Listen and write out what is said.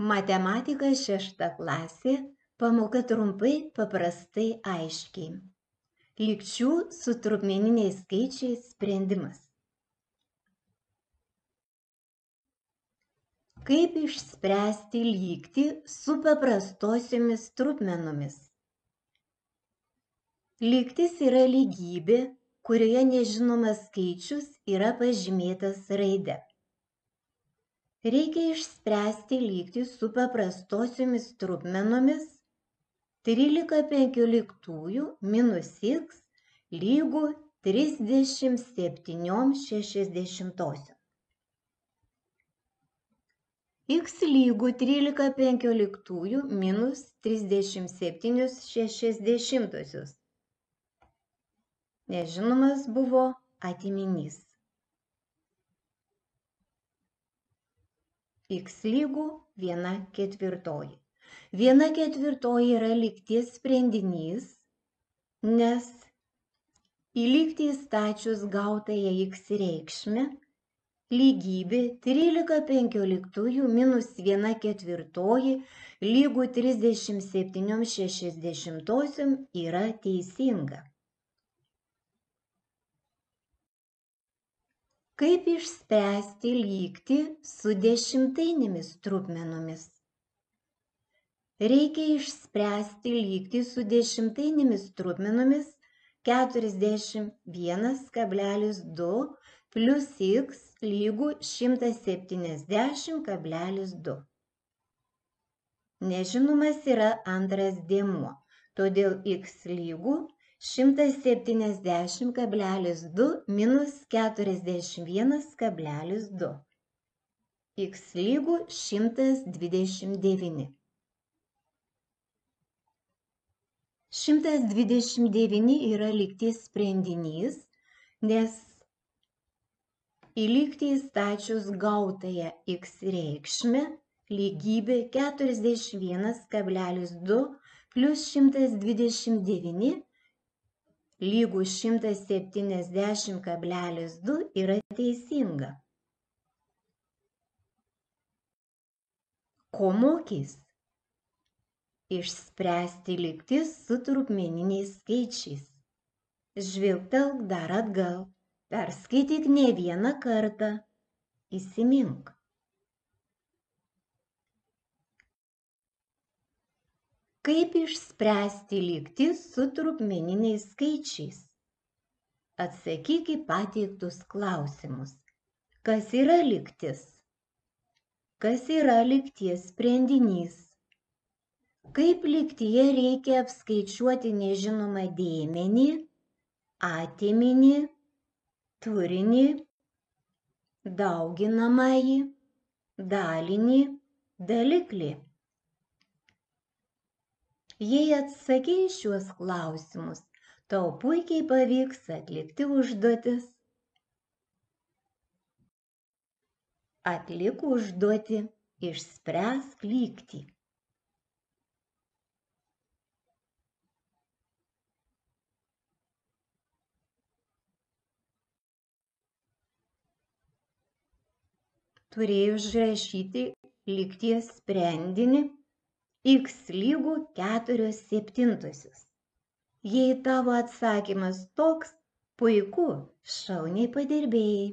Matematika 6 klasė, pamoka trumpai, paprastai, aiškiai. Lygčių su trupmeniniais skaičiais sprendimas. Kaip išspręsti lygtį su paprastosiomis trupmenomis? Lygtis yra lygybė, kurioje nežinomas skaičius yra pažymėtas raide. Reikia išspręsti lygtį su paprastosiomis trupmenomis 13/15 minus x lygu 37/60. X lygu 13/15 minus 37/60. Nežinomas buvo atiminys. X lygu 1/4. 1/4 yra lygties sprendinys, nes į lygtį įstačius gautąją x reikšmę lygybė 13/15 minus 1/4 lygu 37/60 yra teisinga. Kaip išspręsti lygtį su dešimtainėmis trupmenomis? Reikia išspręsti lygtį su dešimtainėmis trupmenomis 41,2 plus x lygu 170,2. Nežinomas yra antras dėmuo, todėl x lygu 170,2 minus 41,2. X lygu 129. 129 yra lygties sprendinys, nes į lygtį įstačius gautąją x reikšmę lygybė 41,2 plus 129 lygu 170,2 yra teisinga. Ko mokys? Išspręsti lygtis su trupmeniniais skaičiais. Žvilgtelk dar atgal, perskaityk ne vieną kartą, įsimink. Kaip išspręsti lygtį su trupmeniniais skaičiais? Atsakyk į pateiktus klausimus. Kas yra lygtis? Kas yra lygties sprendinys? Kaip lygtyje reikia apskaičiuoti nežinomą dėmenį, atiminį, turinį, dauginamąjį, dalinį, daliklį? Jei atsakei šiuos klausimus, tau puikiai pavyks atlikti užduotis. Atlik užduotį, išspręsk lygtį. Turėjai užrašyti lygties sprendinį x lygu 4/7. Jei tavo atsakymas toks, puiku, šauniai padirbėjai.